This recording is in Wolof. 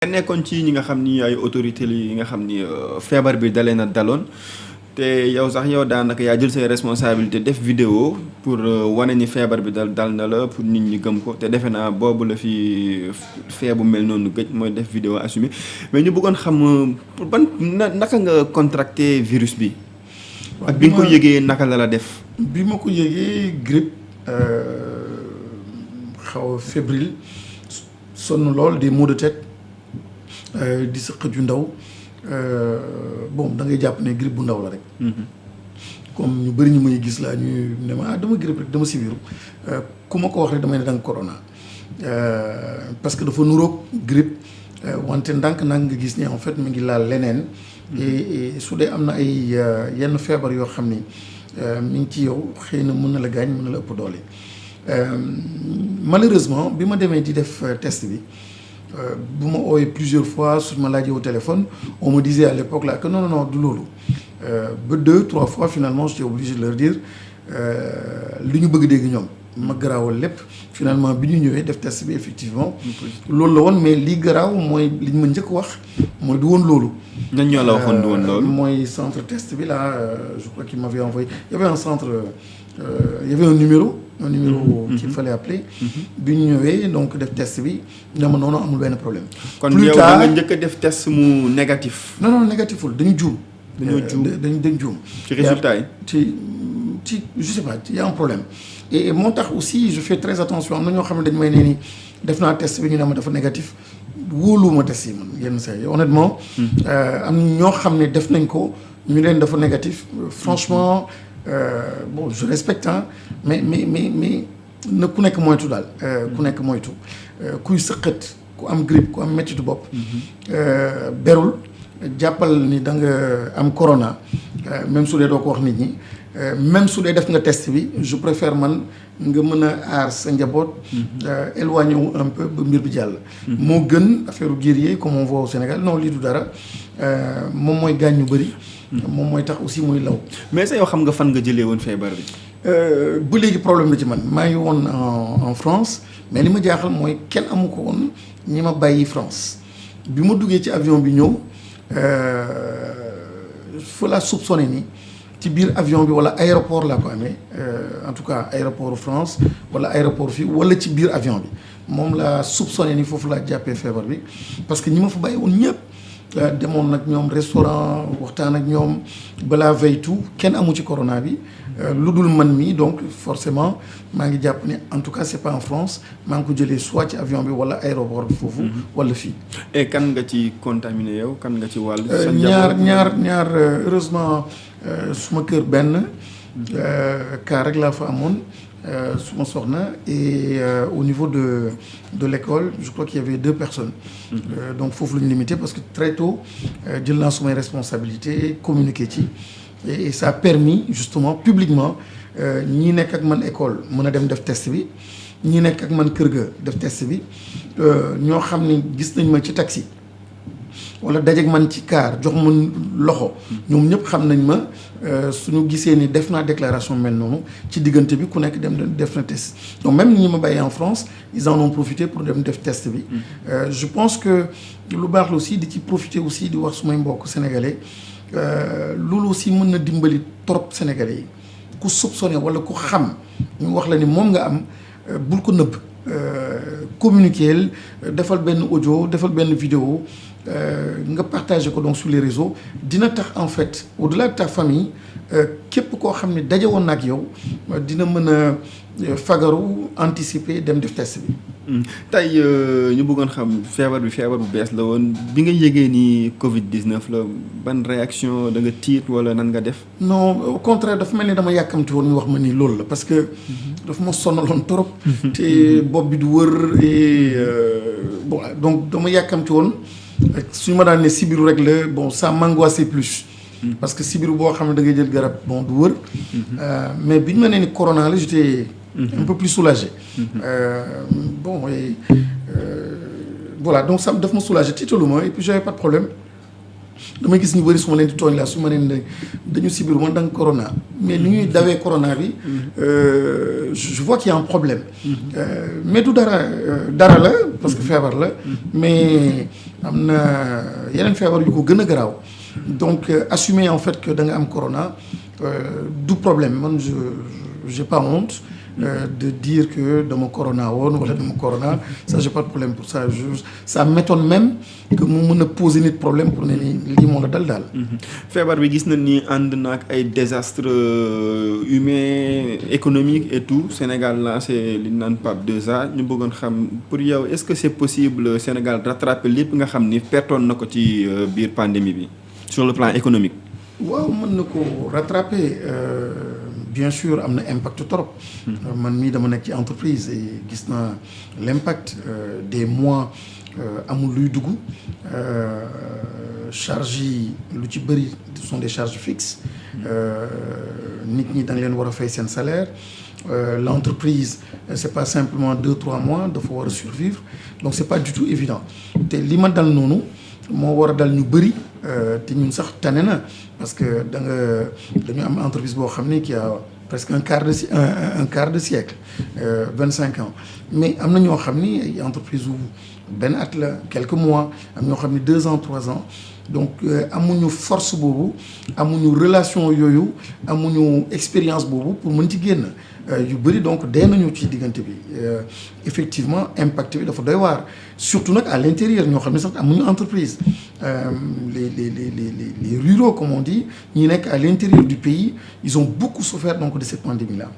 nga nekkoon ci ñi nga xam ni ay autorité yi nga xam ni feebar bi dalee na daloon te yow sax yow daanaka yaa jël say responsabilité def vidéo pour wane ni feebar bi dal na la pour nit ñi gëm ko te defe naa boobu la fi feebu mel noonu gëj mooy def vidéo assumé mais ñu bëggoon xam ban naka nga contracté virus bi. ak bi nga ko yëgee naka la def. bi ma ko yëgee grippe xaw a fébrile sonn lool des maux de tête. di sëqët yu ndaw bon da ngay jàpp ne grippe bu ndaw la rek. comme ñu bëri ñu may gis laa ñuy ne ma dama grippe rek dama sibiru ku ma ko wax rek damay ne da nga corona parce que dafa nuroog grippe wante ndànk-ndànk nga gis ne en fait mi ngi laal leneen. et su dee am na ay yenn feebar yoo xam ni mi ngi ci yow xëy na mën na la gaañ mën na la ëpp doole malheureusement bi ma demee di def test bi. bu ma ooyee plusieurs fois su ma laajee au téléphone on me disait à l'époque là que non du loolu ba 2-3 fois finalement j'étais obligé de leur dire li ñu bëgg dégg ñoom ma garaawal lépp finalement bi ñu ñëwee def test bi effectivement loolu la woon mais li garaaw mooy li ñu ma njëkk wax mooy du woon loolu. ñan ñoo la waxoon du woon loolu. mooy centre test bi là je crois qu'il m'avait envoyé il y avait un centre il y avait un numéro qu'il fallait appeler. bi ñu ñëwee donc def test bi ne ma noonu amul benn problème. kon yow da nga njëkk a def test mu négatif. non négatiful dañu juum. dañu juum. ci résultat yi. ci je sais pas il y a un problème. et moo tax aussi je fais très attention am na ñoo xam ne dañu may nee ni def naa test bi ñu ne ma dafa négatif wóoluwuma test yi man yenn saa yi honnêtement. am ñoo xam ne def nañ ko ñu leen dafa négatif franchement. Bon je respecte mais na ku nekk moytu daal. ku nekk moytu kuy sëqat ku am grippe ku am mettitu bopp. berul jàppal ni da nga am corona même su dee doo ko wax nit ñi même su dee def nga test bi je préfère man nga mën a aar sa njaboot. éloigné wu un peu ba mbir bi jàll. moo gën affaire guerrier comme on voit au Sénégal non lii du dara moom mooy gaañ ñu bëri. moom mooy tax aussi muy law. mais sa yow xam nga fan nga jëlee woon feebar bi. ba léegi problème la ci man maa ngi woon en France mais li ma jaaxal mooy kenn amu ko woon ñi ma bàyyi France bi ma duggee ci avion bi ñëw fa laa soupçonné ni ci biir avion bi wala aéroport laa ko amee en tout cas aéroport France wala aéroport fii wala ci biir avion bi moom laa soupçonné ni foofu laa jàppee feebar bi parce que ñi ma fa bàyyi woon ñëpp. demoon nag ñoom restaurant waxtaan ak ñoom balaa veille tout kenn amu ci corona bi lu dul man mi donc forcément maa ngi jàpp ne en tout cas c'est pas en France maa ngi ko jëlee soit ci avion bi wala aéroport bi foofu wala fii. et kan nga ci contaminé yow kan nga ci wàll. ñaar heureusement suma kër benn cas rek laa fa amoon suma soxna et au niveau de l'école je crois qu'il y avait 2 personnes. Donc foofu la ñu limité parce que très tôt jël naa sumay responsabilité communiquer ci et ça a permis justement publiquement ñi nekk ak man école mën a dem def test bi ñi nekk ak man kër ga def test bi ñoo xam ne gis nañ ma ci taxi wala dajeeg man ci car jox ma loxo ñoom ñëpp xam nañ ma suñu gisee ni def naa déclaration mel noonu ci diggante bi ku nekk dem def na test donc même ñi ma bàyyi en France ils en ont profité pour dem def test bi je pense que lu baax la aussi di ci profiter aussi di wax sumay mbokk sénégalais loolu aussi mën na dimbali trop sénégalais yi ku soupçonné wala ku xam ñu wax la ni moom nga am bul ko nëbb communiquer defal benn audio defal benn vidéo nga partager ko donc sur les réseaux dina tax en fait au-delà de ta famille képp koo xam ne daje woon na ak yow dina mën a fagaru anticiper dem def test bi. tey ñu bëggoon xam feebar bu bees la woon bi nga yëgee ni Covid 19 la ban réaction da nga tiit wala nan nga def. non au contraire dafa mel ni dama yàkkamti woon ñu wax ma ni loolu la parce que dafa ma sonaloon trop. te bopp bi du wër et bon donc dama yàkkamti woon. suñu ma daan ne sibiru rek la bon ça m'angoissait plus. parce que sibiru boo xam ne da ngay jël garab bon du wër. mais bi ñu ma nee ni corona la j'étais un peu plus soulagé. Bon et voilà donc ça daf ma soulagé tiitaluma et puis j'avais pas de problème damay gis ñu bëri su ma leen di tooñ la su ma leen ne dañu sibiru man da nga corona mais ni ñuy dawee corona bi je vois qu'il y a un problème mais du dara la parce que feebar la mais am na yeneen feebar yu ko gën a garaaw donc assumer en fait que da nga am corona du problème man j'ai pas honte de dire que dama corona woon wala dama corona ça j'ai pas de problème pour ça ça m'étonne même que mu mën a poser nit problème pour ne lii moo la dal daal. feebar bi gis na ni ànd na ak ay désastres humains économiques et tout Sénégal lancé li naan PAP 2A ñu bëggoon xam pour yow est-ce que c'est possible Sénégal rattraper lépp nga xam ni pertoon na ko ci biir pandémie bi sur le plan économique. waaw mën na ko rattraper. Bien sûr am na impact trop man mii dama nekk ci entreprise et gis naa l'impact des mois amul luy dugg charges yi lu ci bëri ce sont des charges fixes nit ñi da nga leen war a fay seen salaire l'entreprise c'est pas simplement 2-3 mois dafa war a survivre donc c'est pas du tout évident te li ma dal noonu moo war a dal ñu bëri te ñun sax tane na parce que dañu am entreprise boo xam ne qui a presque un quart de siècle 25 ans mais am na ñoo xam ni ay entreprise wu benn at la quelques mois am ñoo xam ni 2 ans 3 ans donc amuñu force boobu amuñu relation yooyu amuñu expérience boobu pour mën ci génn yu bëri donc dee nañu ci diggante bi effectivement impact bi dafa doy waar surtout nag à l'intérieur ñoo xam ne sax amuñu entreprise les ruraux comme on dit ñi nekk à l'intérieur du pays ils ont beaucoup souffert donc de cette pandémie là.